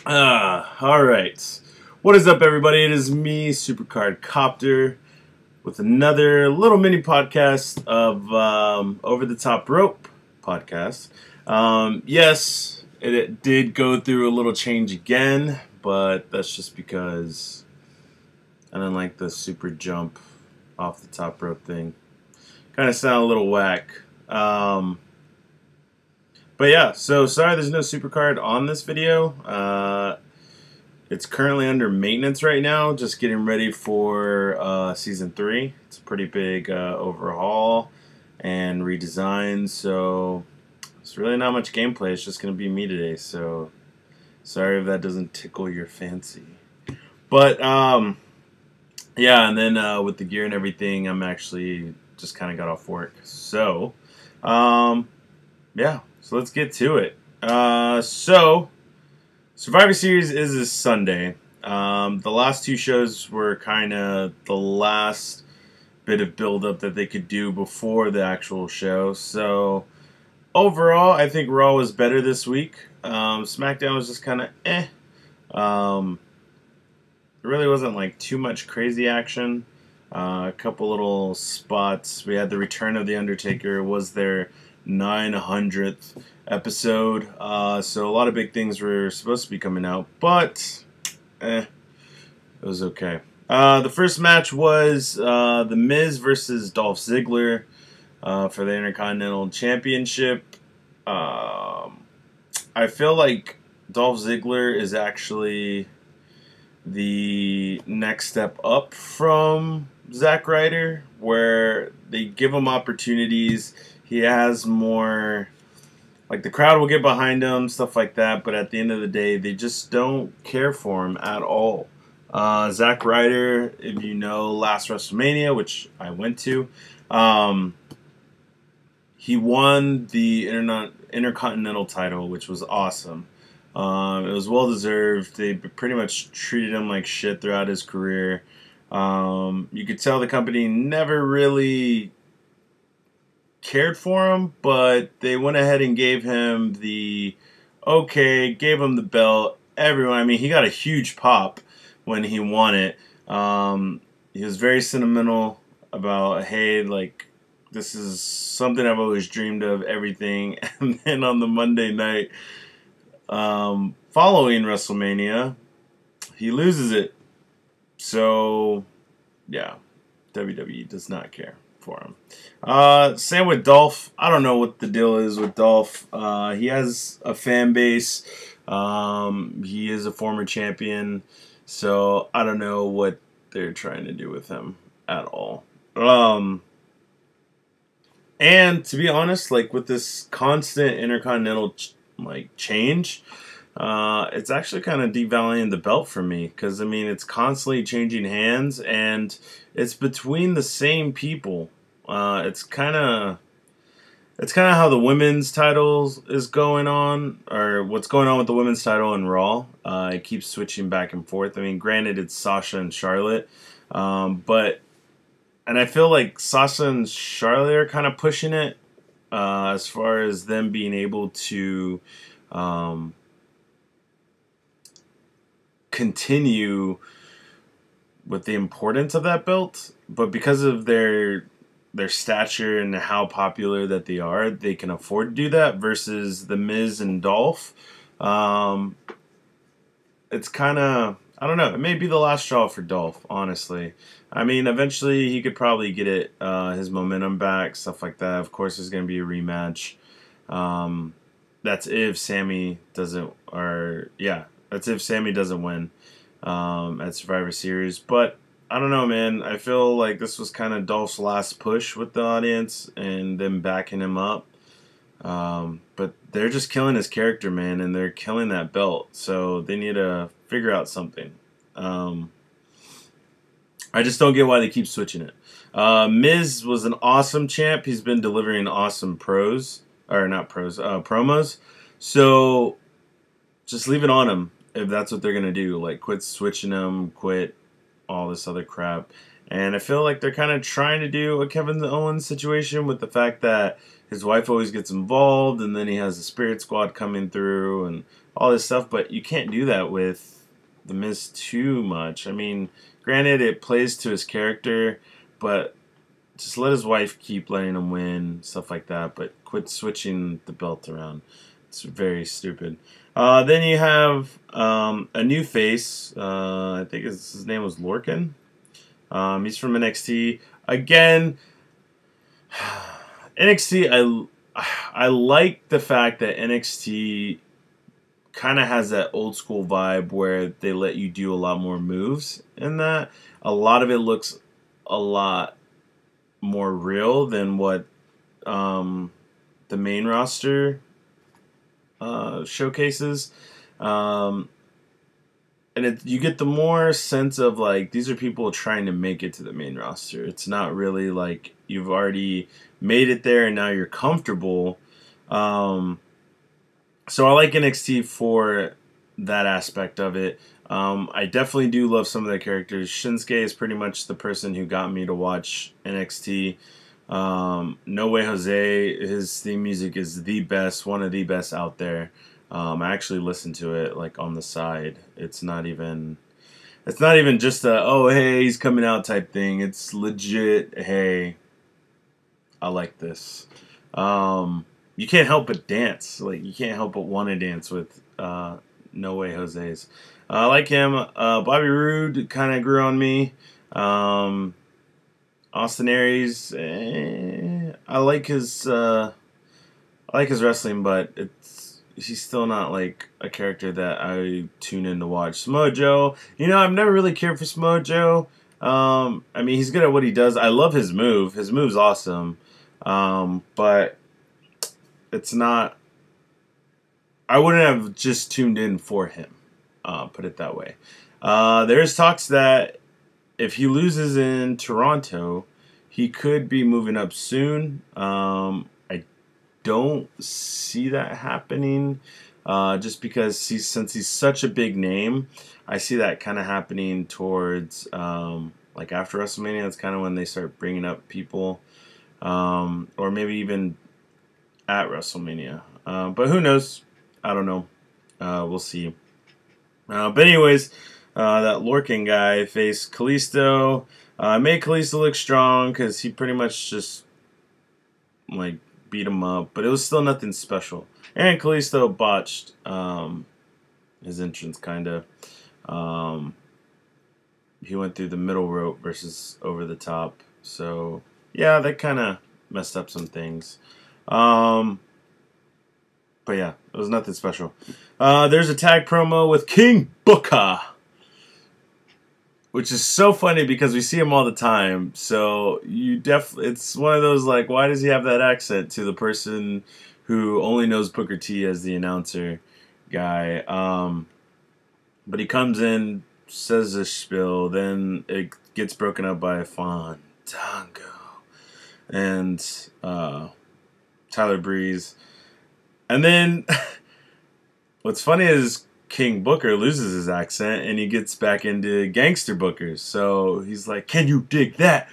All right. What is up, everybody? It is me, Supercard Copter, with another little mini podcast of Over the Top Rope podcast. Yes, it did go through a little change again, but that's just because I didn't like the super jump off the top rope thing. Kind of sound a little whack. But yeah, so sorry there's no Supercard on this video. It's currently under maintenance right now, just getting ready for Season 3. It's a pretty big overhaul and redesign, so it's really not much gameplay. It's just going to be me today, so sorry if that doesn't tickle your fancy. But, yeah, and then with the gear and everything, I'm actually just kind of got off work. So, yeah, so let's get to it. Survivor Series is this Sunday. The last two shows were kind of the last bit of build-up that they could do before the actual show. So, overall, I think Raw was better this week. Smackdown was just kind of eh. There really wasn't like too much crazy action. A couple little spots. We had the return of The Undertaker. It was their 900th episode. So a lot of big things were supposed to be coming out, but it was okay. The first match was The Miz versus Dolph Ziggler for the Intercontinental Championship. I feel like Dolph Ziggler is actually the next step up from Zack Ryder, where they give him opportunities. He has more, like, the crowd will get behind him, stuff like that, but at the end of the day, they just don't care for him at all. Zack Ryder, if you know last WrestleMania, which I went to, he won the Intercontinental title, which was awesome. It was well-deserved. They pretty much treated him like shit throughout his career. You could tell the company never really cared for him, but they went ahead and gave him the gave him the belt. Everyone, I mean, he got a huge pop when he won it. He was very sentimental about, hey, like, this is something I've always dreamed of, everything. And then on the Monday night following WrestleMania, he loses it. So, yeah, WWE does not care for him. Same with Dolph. I don't know what the deal is with Dolph. He has a fan base. He is a former champion. So I don't know what they're trying to do with him at all. And to be honest, like, with this constant Intercontinental change, it's actually kind of devaluing the belt for me, because I mean, it's constantly changing hands and it's between the same people. It's kind of how the women's titles is going on, or what's going on with the women's title in Raw. It keeps switching back and forth. I mean, granted, it's Sasha and Charlotte, and I feel like Sasha and Charlotte are kind of pushing it as far as them being able to continue with the importance of that belt, but because of their stature and how popular that they are, they can afford to do that, versus The Miz and Dolph. It's kind of, I don't know, it may be the last straw for Dolph, honestly. I mean, eventually he could probably get his momentum back, stuff like that. Of course, there's going to be a rematch. That's if Sammy doesn't, that's if Sammy doesn't win at Survivor Series. But I don't know, man. I feel like this was kind of Dolph's last push with the audience and them backing him up. But they're just killing his character, man, and they're killing that belt. So they need to figure out something. I just don't get why they keep switching it. Miz was an awesome champ. He's been delivering awesome promos. So just leave it on him if that's what they're going to do. Like, quit switching him, quit all this other crap. And I feel like they're kind of trying to do a Kevin Owens situation with the fact that his wife always gets involved, and then he has the Spirit Squad coming through and all this stuff. But you can't do that with The Miz too much. I mean, granted, it plays to his character, but just let his wife keep letting him win, stuff like that. But quit switching the belt around. It's very stupid. Then you have a new face. I think his name was Lorcan. He's from NXT. Again, NXT, I like the fact that NXT kind of has that old school vibe where they let you do a lot more moves in that. A lot of it looks a lot more real than what the main roster showcases. And you get the more sense of like these are people trying to make it to the main roster. It's not really like you've already made it there and now you're comfortable. So I like NXT for that aspect of it. I definitely do love some of their characters. Shinsuke is pretty much the person who got me to watch NXT. No Way Jose, his theme music is the best, one of the best out there. I actually listen to it like on the side. It's not even just a oh hey he's coming out type thing. It's legit. Hey, I like this. You can't help but dance. Like you can't help but want to dance with No Way Jose's. I like him. Bobby Roode kind of grew on me. Austin Aries, I like his wrestling, but he's still not like a character that I tune in to watch. Samoa Joe, I've never really cared for Samoa Joe. I mean, he's good at what he does. I love his move. His move's awesome, but it's not. I wouldn't have just tuned in for him. Put it that way. There's talks that if he loses in Toronto, he could be moving up soon. I don't see that happening, just because since he's such a big name, I see that kind of happening towards like after WrestleMania. That's kind of when they start bringing up people, or maybe even at WrestleMania. But who knows? I don't know. We'll see. But anyways, that Lorcan guy faced Kalisto. Made Kalisto look strong because he pretty much just like beat him up, but it was still nothing special. And Kalisto botched his entrance, kind of. He went through the middle rope versus over the top. So yeah, that kind of messed up some things. But yeah, it was nothing special. There's a tag promo with King Booker, which is so funny because we see him all the time. So it's one of those like, why does he have that accent to the person who only knows Booker T as the announcer guy? But he comes in, says a spiel, then it gets broken up by Fandango and Tyler Breeze. And then what's funny is King Booker loses his accent and he gets back into Gangster Booker. So he's like, "Can you dig that,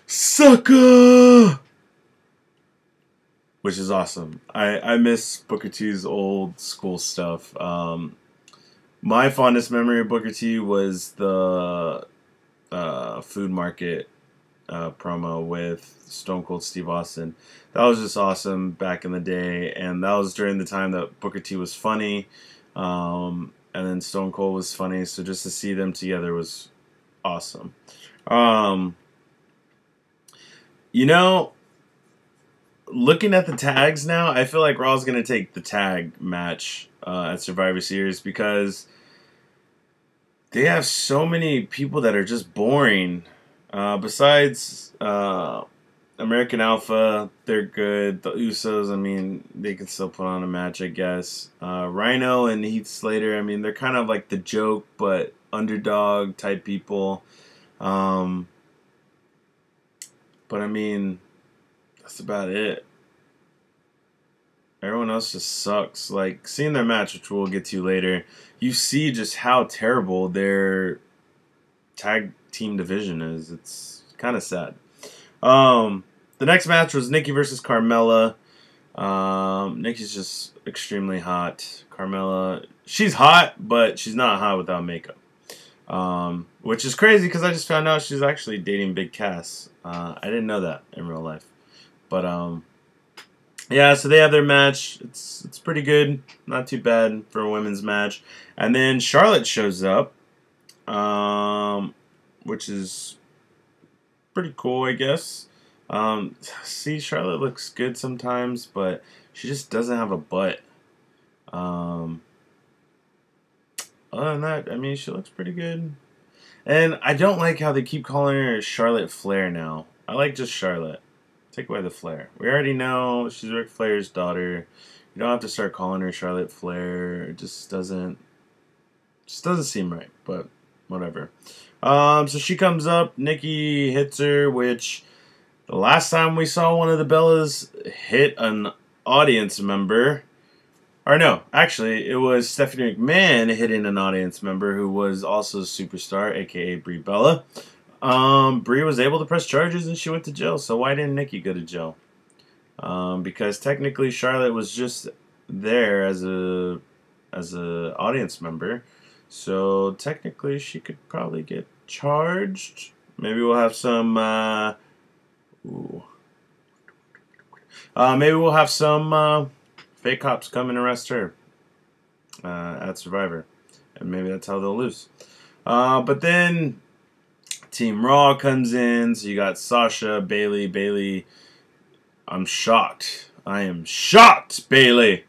sucker?" Which is awesome. I miss Booker T's old school stuff. My fondest memory of Booker T was the Food Market promo with Stone Cold Steve Austin. That was just awesome back in the day, and that was during the time that Booker T was funny, and then Stone Cold was funny, so just to see them together was awesome. Looking at the tags now, I feel like Raw's going to take the tag match at Survivor Series because they have so many people that are just boring. Besides American Alpha, they're good. The Usos, I mean, they can still put on a match, I guess. Rhino and Heath Slater, I mean, they're kind of like the joke, but underdog type people. But I mean, that's about it. Everyone else just sucks. Like, seeing their match, which we'll get to later, you see just how terrible their tag team division is. It's kind of sad. The next match was Nikki versus Carmella. Nikki's just extremely hot. Carmella, she's hot, but she's not hot without makeup. Which is crazy because I just found out she's actually dating Big Cass. I didn't know that in real life. But, yeah, so they have their match. It's pretty good. Not too bad for a women's match. And then Charlotte shows up, which is pretty cool, I guess. See, Charlotte looks good sometimes, but she just doesn't have a butt. Other than that, I mean, she looks pretty good. And I don't like how they keep calling her Charlotte Flair now. I like just Charlotte. Take away the Flair. We already know she's Ric Flair's daughter. You don't have to start calling her Charlotte Flair. It just doesn't seem right, but whatever. So she comes up, Nikki hits her, which the last time we saw one of the Bellas hit an audience member, or no, actually, it was Stephanie McMahon hitting an audience member who was also a superstar, aka Brie Bella. Brie was able to press charges and she went to jail, so why didn't Nikki go to jail? Because technically Charlotte was just there as a audience member, so technically she could probably get charged. Maybe we'll have some maybe we'll have some fake cops come and arrest her at Survivor, and maybe that's how they'll lose. But then Team Raw comes in, so you got Sasha, Bayley. Bayley, I'm shocked. I am shocked, Bayley.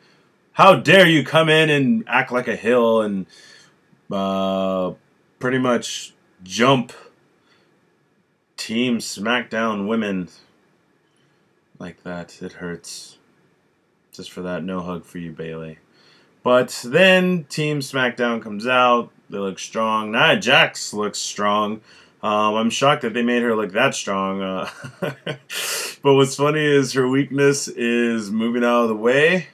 How dare you come in and act like a hill and pretty much jump Team Smackdown women like that. It hurts. Just for that, no hug for you, Bayley. But then Team Smackdown comes out. They look strong. Nia Jax looks strong. I'm shocked that they made her look that strong. But what's funny is her weakness is moving out of the way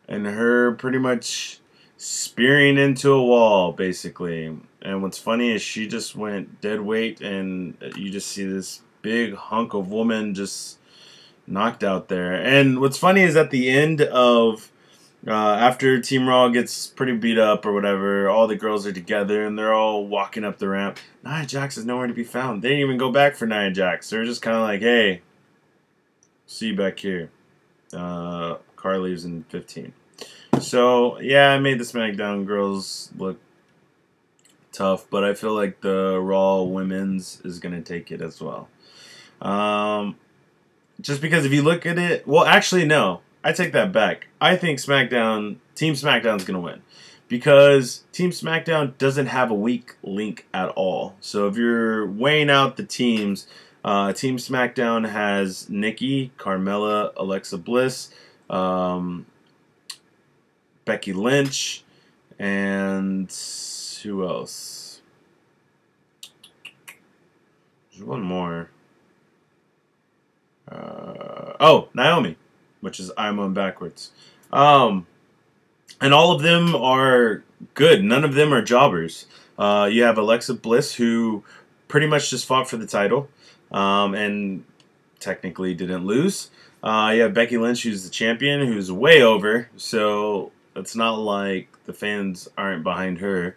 and her pretty much spearing into a wall, basically. And what's funny is she just went dead weight, and you just see this big hunk of woman just knocked out there. And what's funny is at the end of after Team Raw gets pretty beat up or whatever, all the girls are together and they're all walking up the ramp. Nia Jax is nowhere to be found. They didn't even go back for Nia Jax. They're just kind of like, hey, see you back here. Car leaves in 15. So, yeah, I made the SmackDown girls look tough, but I feel like the Raw women's is going to take it as well. Just because if you look at it, well, actually, no. I take that back. I think Team SmackDown's going to win. Because Team SmackDown doesn't have a weak link at all. So if you're weighing out the teams, Team SmackDown has Nikki, Carmella, Alexa Bliss, Becky Lynch, and who else? There's one more. Naomi, which is I'm on backwards. And all of them are good. None of them are jobbers. You have Alexa Bliss, who pretty much just fought for the title, and technically didn't lose. You have Becky Lynch, who's the champion, who's way over, so it's not like the fans aren't behind her.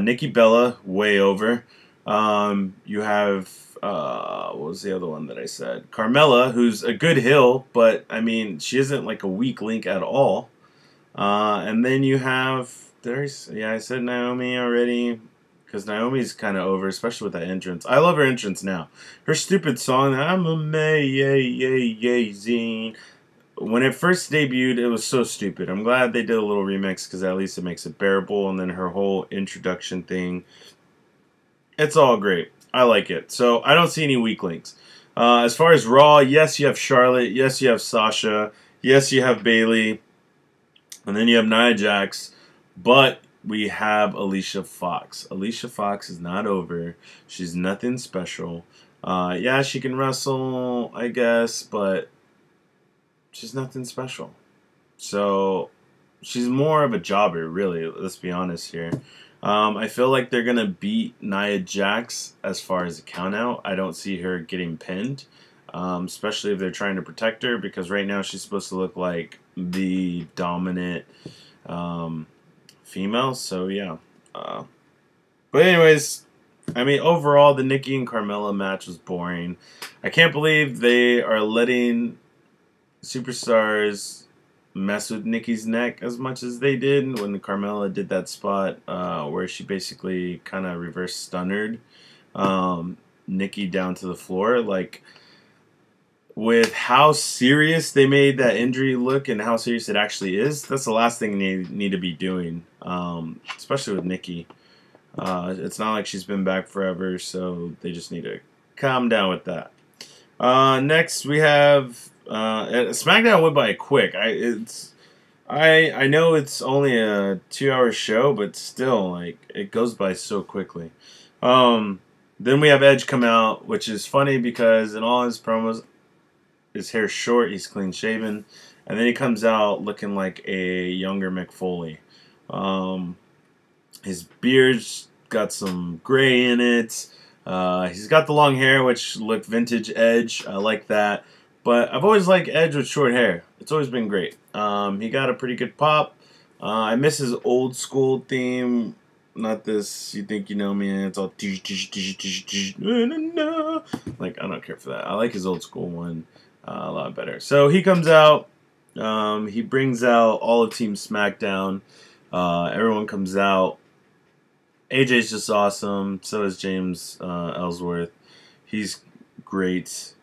Nikki Bella, way over. You have, what was the other one that I said? Carmella, who's a good heel, but, I mean, she isn't like a weak link at all. And then you have, I said Naomi already, because Naomi's kind of over, especially with that entrance. I love her entrance now. Her stupid song, I'm amazing. When it first debuted, it was so stupid. I'm glad they did a little remix, because at least it makes it bearable, and then her whole introduction thing, it's all great. I like it. So I don't see any weak links. As far as Raw, yes, you have Charlotte. Yes, you have Sasha. Yes, you have Bayley. And then you have Nia Jax. But we have Alicia Fox. Alicia Fox is not over. She's nothing special. Yeah, she can wrestle, I guess, but she's nothing special. So she's more of a jobber, really. Let's be honest here. I feel like they're going to beat Nia Jax as far as the count out. I don't see her getting pinned. especially if they're trying to protect her, because right now she's supposed to look like the dominant female. So yeah. But anyways, I mean, overall, the Nikki and Carmella match was boring. I can't believe they are letting superstars mess with Nikki's neck as much as they did when Carmella did that spot where she basically kind of reverse stunnered Nikki down to the floor. Like, with how serious they made that injury look and how serious it actually is, that's the last thing they need to be doing, especially with Nikki. It's not like she's been back forever, so they just need to calm down with that. Next, we have SmackDown went by quick. I know it's only a 2-hour show, but still, like, it goes by so quickly. Then we have Edge come out, which is funny because in all his promos, his hair's short, he's clean shaven, and then he comes out looking like a younger Mick Foley. His beard's got some gray in it. He's got the long hair, which looked vintage Edge. I like that. But I've always liked Edge with short hair. It's always been great. He got a pretty good pop. I miss his old school theme. Not this, you think you know me, and it's all like, I don't care for that. I like his old school one a lot better. So he comes out. He brings out all of Team SmackDown. Everyone comes out. AJ's just awesome. So is James Ellsworth. He's great.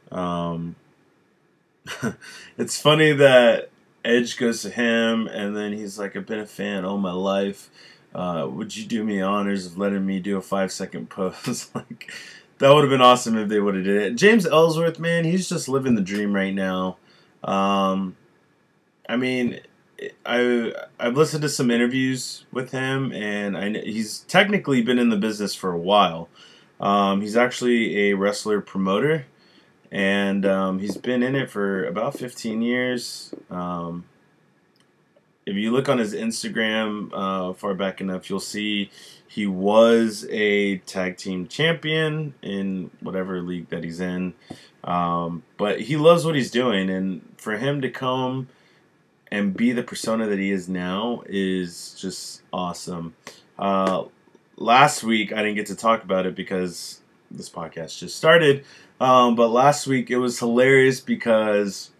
It's funny that Edge goes to him, and then he's like, I've been a fan all my life. Would you do me honors of letting me do a 5-second pose? Like, that would have been awesome if they would have did it. James Ellsworth, man, he's just living the dream right now. I mean, I've listened to some interviews with him, and he's technically been in the business for a while. He's actually a wrestler promoter, and he's been in it for about 15 years. If you look on his Instagram far back enough, you'll see he was a tag team champion in whatever league that he's in. But he loves what he's doing, and for him to come and be the persona that he is now is just awesome. Last week, I didn't get to talk about it because this podcast just started. But last week, it was hilarious because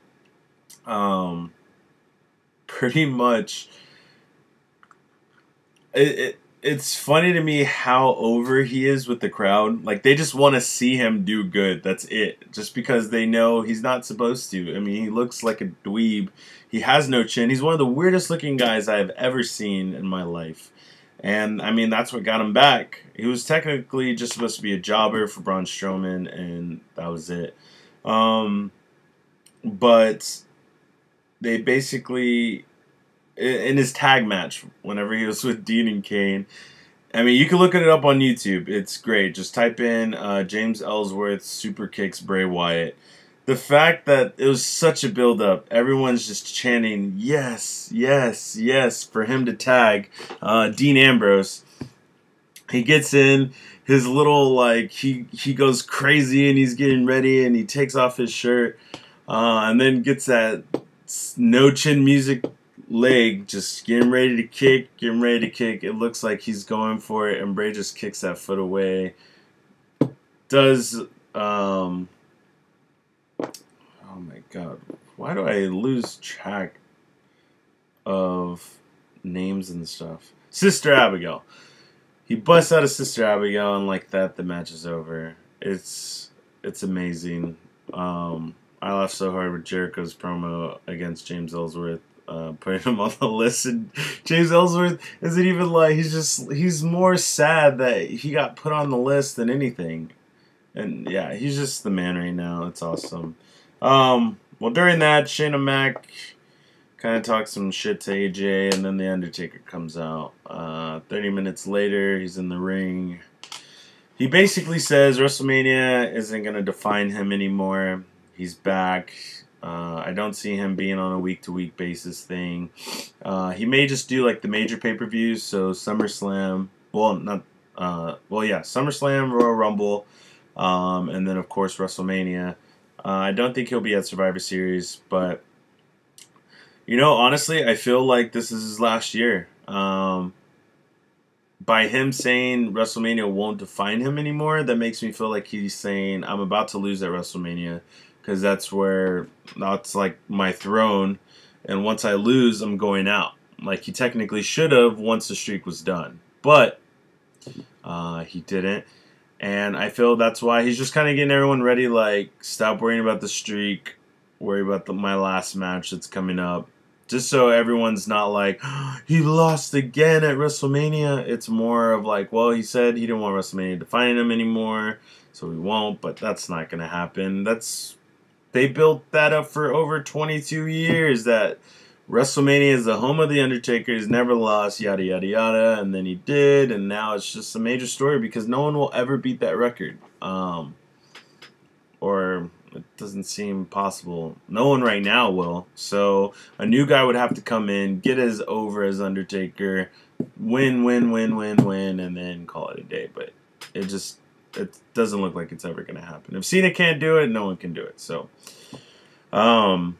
pretty much it's funny to me how over he is with the crowd. Like, they just want to see him do good. That's it. Just because they know he's not supposed to. I mean, he looks like a dweeb. He has no chin. He's one of the weirdest looking guys I have ever seen in my life. And, I mean, that's what got him back. He was technically just supposed to be a jobber for Braun Strowman, and that was it. But they basically, in his tag match, whenever he was with Dean and Kane, I mean, you can look it up on YouTube. It's great. Just type in James Ellsworth super kicks Bray Wyatt. The fact that it was such a build-up, everyone's just chanting, yes, yes, yes, for him to tag Dean Ambrose. He gets in, his little, like, he goes crazy and he's getting ready and he takes off his shirt and then gets that no-chin music leg, just getting ready to kick. It looks like he's going for it, and Bray just kicks that foot away. Does, oh my god, why do I lose track of names and stuff? Sister Abigail. He busts out of Sister Abigail, and like that, the match is over. It's amazing. I laughed so hard with Jericho's promo against James Ellsworth, putting him on the list, and James Ellsworth isn't even like, he's more sad that he got put on the list than anything. And yeah, he's just the man right now. It's awesome. Well, during that, Shayna Mac kind of talks some shit to AJ, and then The Undertaker comes out. 30 minutes later, he's in the ring. He basically says WrestleMania isn't going to define him anymore. He's back. I don't see him being on a week-to-week basis thing. He may just do like the major pay-per-views, so SummerSlam. SummerSlam, Royal Rumble, and then of course WrestleMania. I don't think he'll be at Survivor Series, but honestly, I feel like this is his last year. By him saying WrestleMania won't define him anymore, that makes me feel like he's saying I'm about to lose at WrestleMania because that's like my throne, and once I lose, I'm going out. Like he technically should have once the streak was done, but he didn't, and I feel that's why he's just kind of getting everyone ready. Like stop worrying about the streak, worry about my last match that's coming up. Just so everyone's not like, oh, he lost again at WrestleMania. It's more of like, well, he said he didn't want WrestleMania defining him anymore, so he won't, but that's not going to happen. They built that up for over 22 years, that WrestleMania is the home of The Undertaker. He's never lost, yada, yada, yada, and then he did, and now it's just a major story because no one will ever beat that record. Or it doesn't seem possible. No one right now will. So a new guy would have to come in, get as over as Undertaker, win, and then call it a day. But it doesn't look like it's ever going to happen. If Cena can't do it, no one can do it. So yeah,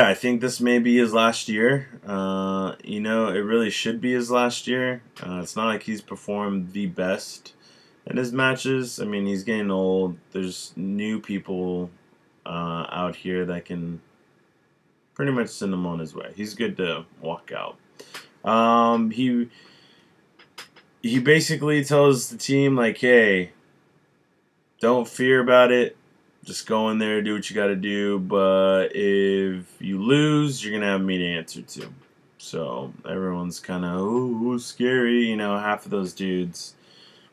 I think this may be his last year. It really should be his last year. It's not like he's performed the best in his matches. I mean, he's getting old. There's new people out here that can pretty much send him on his way. He's good to walk out. He basically tells the team, like, hey, don't fear about it. Just go in there, do what you got to do. But if you lose, you're going to have me to answer to. So everyone's kind of, ooh, scary. Half of those dudes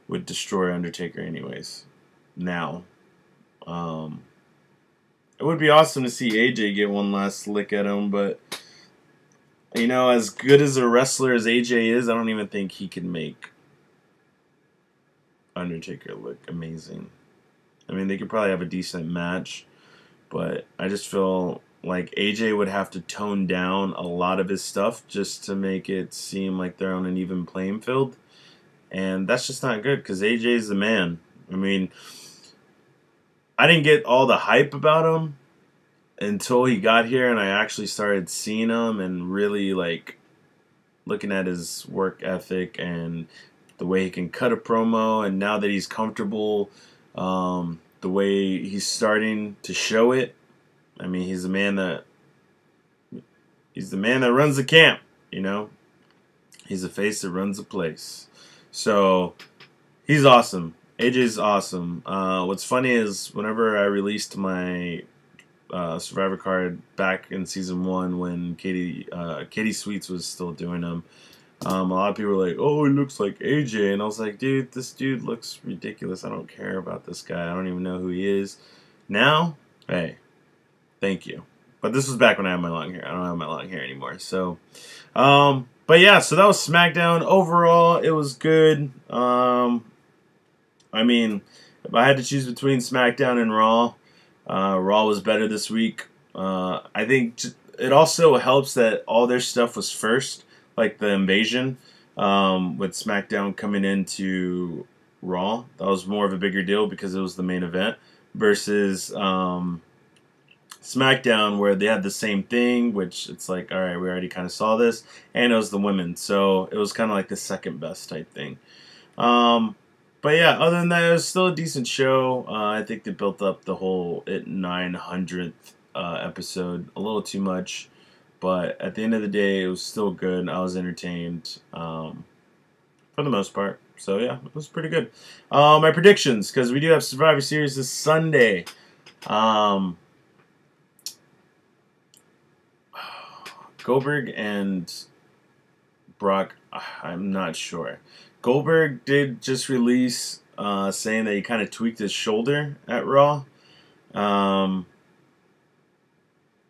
would destroy Undertaker anyways. Now, it would be awesome to see AJ get one last lick at him, but as good as a wrestler as AJ is, I don't even think he can make Undertaker look amazing. I mean, they could probably have a decent match, but I just feel like AJ would have to tone down a lot of his stuff just to make it seem like they're on an even playing field. And that's just not good because AJ's the man. I mean, I didn't get all the hype about him until he got here and I actually started seeing him and really like looking at his work ethic and the way he can cut a promo. And now that he's comfortable, the way he's starting to show it, I mean, he's the man that runs the camp, He's the face that runs the place. So he's awesome. AJ's awesome. What's funny is whenever I released my Survivor card back in season 1 when Katie Sweets was still doing them, a lot of people were like, oh, he looks like AJ. And I was like, dude, this dude looks ridiculous. I don't care about this guy. I don't even know who he is. Now, hey, thank you. But this was back when I had my long hair. I don't have my long hair anymore. So, but yeah, so that was SmackDown. Overall, it was good. I mean, if I had to choose between SmackDown and Raw, Raw was better this week. I think it also helps that all their stuff was first, like the invasion, with SmackDown coming into Raw. That was more of a bigger deal because it was the main event versus SmackDown, where they had the same thing, which it's like, all right, we already kind of saw this, and it was the women, so it was kind of like the second best type thing. But yeah, other than that, it was still a decent show. I think they built up the whole 900th episode a little too much, but at the end of the day, it was still good. I was entertained for the most part. So yeah, it was pretty good. My predictions, because we do have Survivor Series this Sunday. Goldberg and Brock, I'm not sure. Goldberg did just release saying that he kind of tweaked his shoulder at Raw.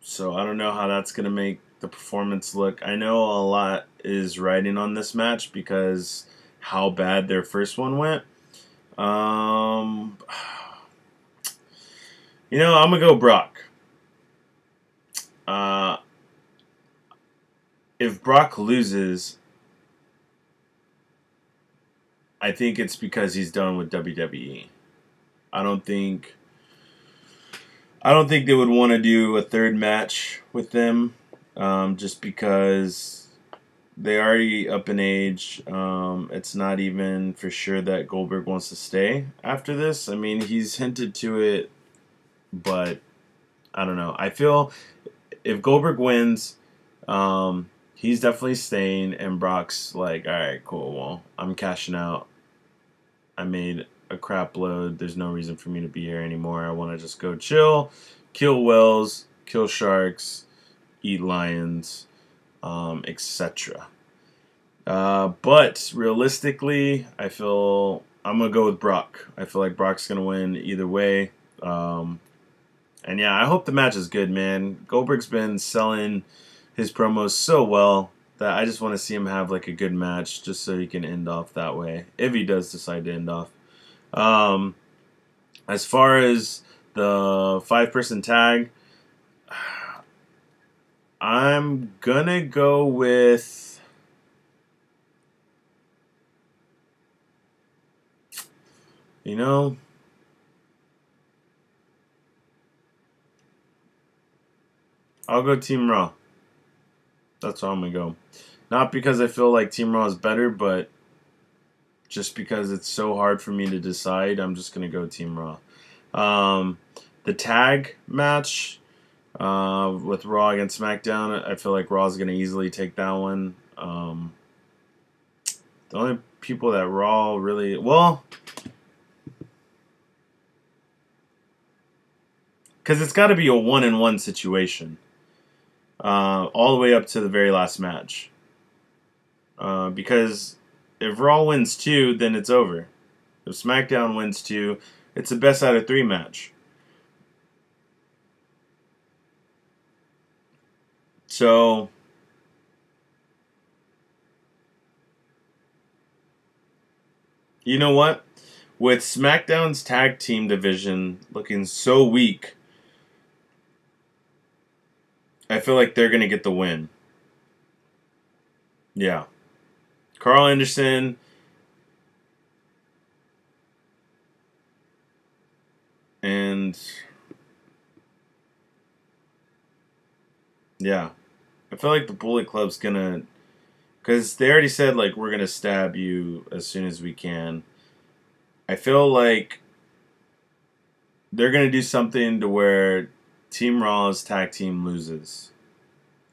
So I don't know how that's going to make the performance look. I know a lot is riding on this match because how bad their first one went. I'm going to go Brock. If Brock loses, I think it's because he's done with WWE. I don't think I don't think they would want to do a third match with them, just because they already up in age. It's not even for sure that Goldberg wants to stay after this. I mean, he's hinted to it, but I don't know. I feel if Goldberg wins, he's definitely staying, and Brock's like, all right, cool. Well, I'm cashing out. I made a crap load. There's no reason for me to be here anymore. I want to just go chill, kill whales, kill sharks, eat lions, etc. But realistically, I feel I'm gonna go with Brock. I feel like Brock's gonna win either way. And yeah, I hope the match is good, man. Goldberg's been selling his promos so well that I just want to see him have like a good match, just so he can end off that way if he does decide to end off. Um, as far as the 5-person tag, I'm gonna go with, you know, I'll go Team Raw. That's how I'm gonna go. Not because I feel like Team Raw is better, but just because it's so hard for me to decide, I'm just gonna go Team Raw. The tag match with Raw against SmackDown, I feel like Raw's gonna easily take that one. The only people that Raw really, well, because it's got to be a 1-in-1 situation, all the way up to the very last match. Because if Raw wins 2, then it's over. If SmackDown wins 2, it's a best out of 3 match. So, you know what? With SmackDown's tag team division looking so weak, I feel like they're going to get the win. Yeah. Carl Anderson and yeah, I feel like the Bullet Club's going to, because they already said like we're going to stab you as soon as we can. I feel like they're going to do something to where Team Raw's tag team loses.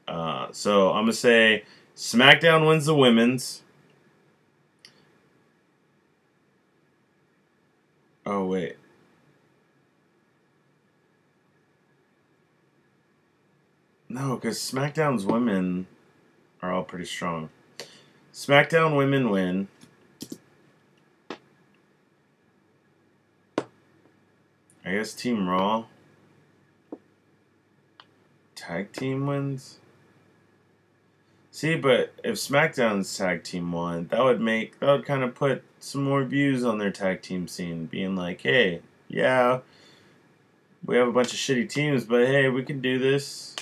So I'm going to say SmackDown wins the women's. Oh, wait. No, because SmackDown's women are all pretty strong. SmackDown women win. I guess Team Raw tag team wins. See, but if SmackDown's tag team won, that would kind of put some more views on their tag team scene, being like, hey, yeah, we have a bunch of shitty teams, but hey, we can do this.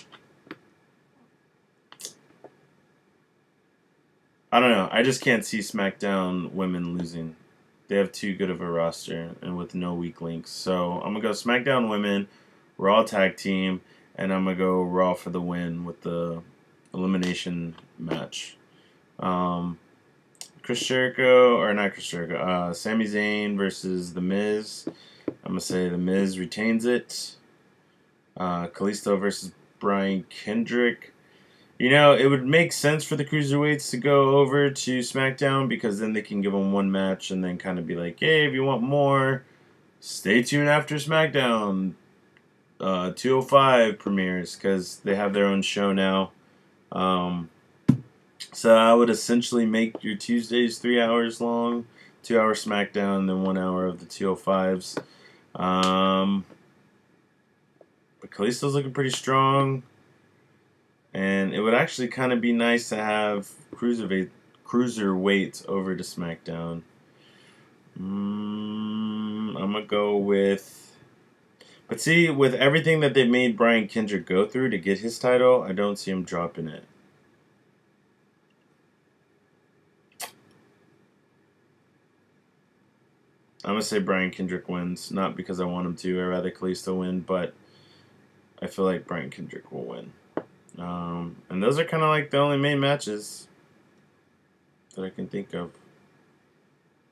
I don't know. I just can't see SmackDown women losing. They have too good of a roster and with no weak links. So I'm going to go SmackDown women, Raw tag team, and I'm going to go Raw for the win with the elimination match. Chris Jericho, or not Chris Jericho, Sami Zayn versus The Miz. I'm going to say The Miz retains it. Kalisto versus Brian Kendrick. You know, it would make sense for the Cruiserweights to go over to SmackDown because then they can give them one match and then kind of be like, hey, if you want more, stay tuned after SmackDown 205 premieres because they have their own show now. So I would essentially make your Tuesdays 3 hours long, 2 hour SmackDown, and then 1 hour of the 205s. But Kalisto's looking pretty strong. And it would actually kind of be nice to have cruiserweights over to SmackDown. I'm going to go with... But see, with everything that they made Brian Kendrick go through to get his title, I don't see him dropping it. I'm going to say Brian Kendrick wins. Not because I want him to. I'd rather Kalisto win, but I feel like Brian Kendrick will win. And those are kind of like the only main matches that I can think of.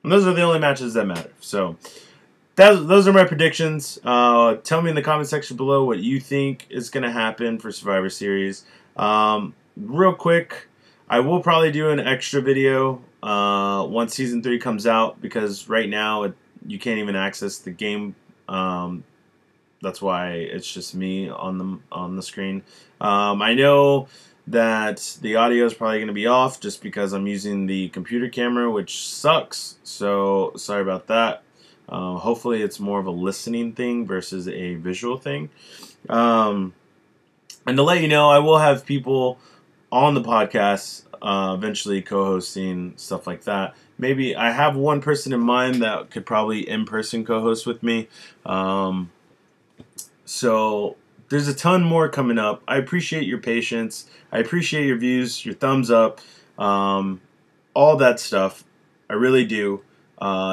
And those are the only matches that matter. So those are my predictions. Tell me in the comment section below what you think is going to happen for Survivor Series. Real quick, I will probably do an extra video once Season 3 comes out, because right now you can't even access the game. That's why it's just me on the screen. I know that the audio is probably going to be off just because I'm using the computer camera, which sucks. So sorry about that. Hopefully it's more of a listening thing versus a visual thing. And to let you know, I will have people on the podcast eventually co-hosting, stuff like that. Maybe I have one person in mind that could probably in-person co-host with me. So there's a ton more coming up. I appreciate your patience. I appreciate your views, your thumbs up, all that stuff. I really do.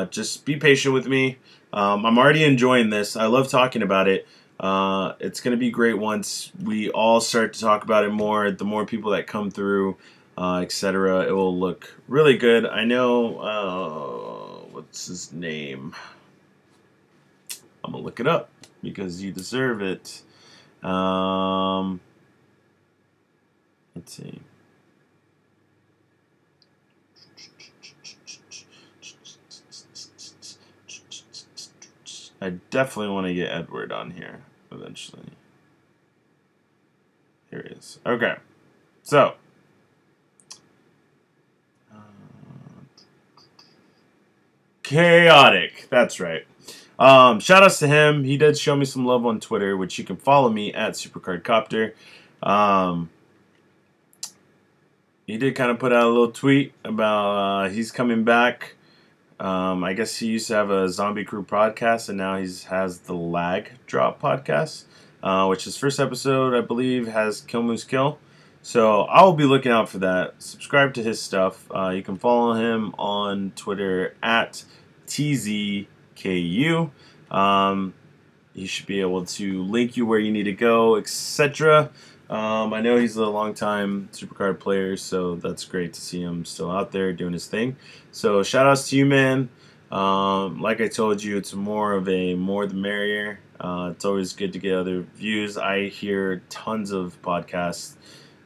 Just be patient with me. I'm already enjoying this. I love talking about it. It's going to be great once we all start to talk about it more. The more people that come through, etc., it will look really good. I know, what's his name? I'm going to look it up because you deserve it. Let's see. I definitely want to get Edward on here eventually. Here he is. Okay. So. Chaotic. That's right. Shout outs to him. He did show me some love on Twitter, which you can follow me at SupercardCopter. He did kind of put out a little tweet about he's coming back. I guess he used to have a Zombie Crew podcast, and now he has the Lag Drop podcast, which his first episode, I believe, has Kill Moose Kill. So I'll be looking out for that. Subscribe to his stuff. You can follow him on Twitter at TZKU. He should be able to link you where you need to go, etc. I know he's a long-time Supercard player, so that's great to see him still out there doing his thing. So shout outs to you, man. Like I told you, it's more of a more the merrier. It's always good to get other views. I hear tons of podcasts,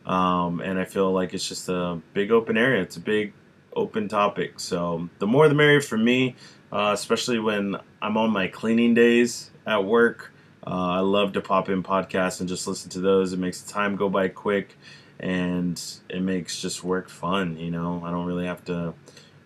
and I feel like it's just a big open area. It's a big open topic. So the more the merrier for me, especially when I'm on my cleaning days at work. I love to pop in podcasts and just listen to those. It makes the time go by quick, and it makes just work fun, you know. I don't really have to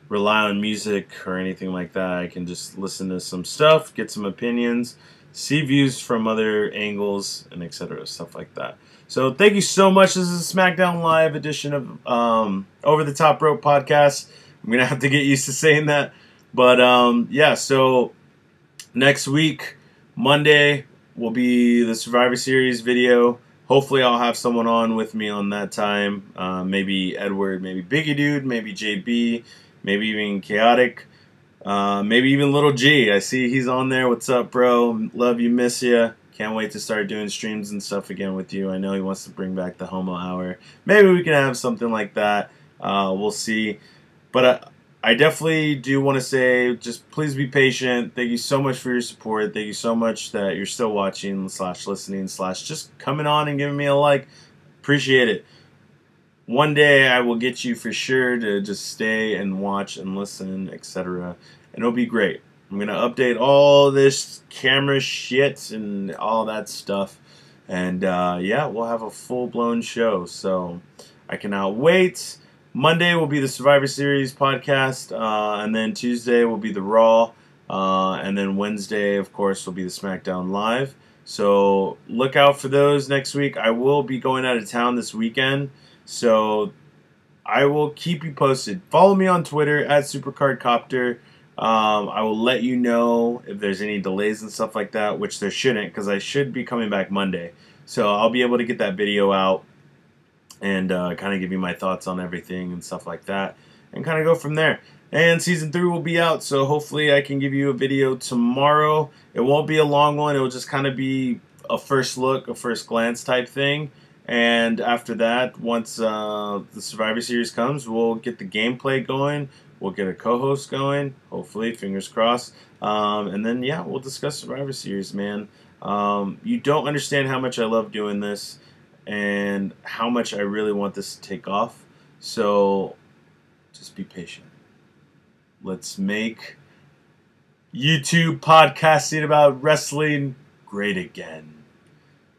rely on music or anything like that. I can just listen to some stuff, get some opinions, see views from other angles, and etc. Stuff like that. So thank you so much. This is a Smackdown Live edition of Over the Top Rope podcast. I'm going to have to get used to saying that. But yeah, so next week, Monday, will be the Survivor Series video. Hopefully I'll have someone on with me on that time. Maybe Edward, maybe Biggie Dude, maybe JB, maybe even Chaotic, maybe even Little G. I see he's on there. What's up, bro? Love you, miss ya. Can't wait to start doing streams and stuff again with you. I know he wants to bring back the Homo Hour. Maybe we can have something like that. We'll see. But I definitely do want to say, just please be patient. Thank you so much for your support. Thank you so much that you're still watching / listening / just coming on and giving me a like. Appreciate it. One day I will get you for sure to just stay and watch and listen, etc. And it'll be great. I'm going to update all this camera shit and all that stuff. And yeah, we'll have a full-blown show. So I cannot wait. Monday will be the Survivor Series podcast, and then Tuesday will be the Raw, and then Wednesday, of course, will be the Smackdown Live. So look out for those next week. I will be going out of town this weekend, so I will keep you posted. Follow me on Twitter at SupercardCopter. I will let you know if there's any delays and stuff like that, which there shouldn't, because I should be coming back Monday. So I'll be able to get that video out and kind of give you my thoughts on everything and stuff like that, and kind of go from there. And Season 3 will be out, so hopefully I can give you a video tomorrow. It won't be a long one. It will just kind of be a first look, a first glance type thing. And after that, once the Survivor Series comes, we'll get the gameplay going. We'll get a co-host going, hopefully, fingers crossed. And then, yeah, we'll discuss Survivor Series, man. You don't understand how much I love doing this and how much I really want this to take off. So just be patient. Let's make YouTube podcasting about wrestling great again.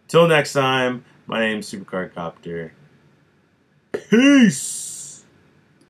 Till next time, my name's Supercard Copter. Peace!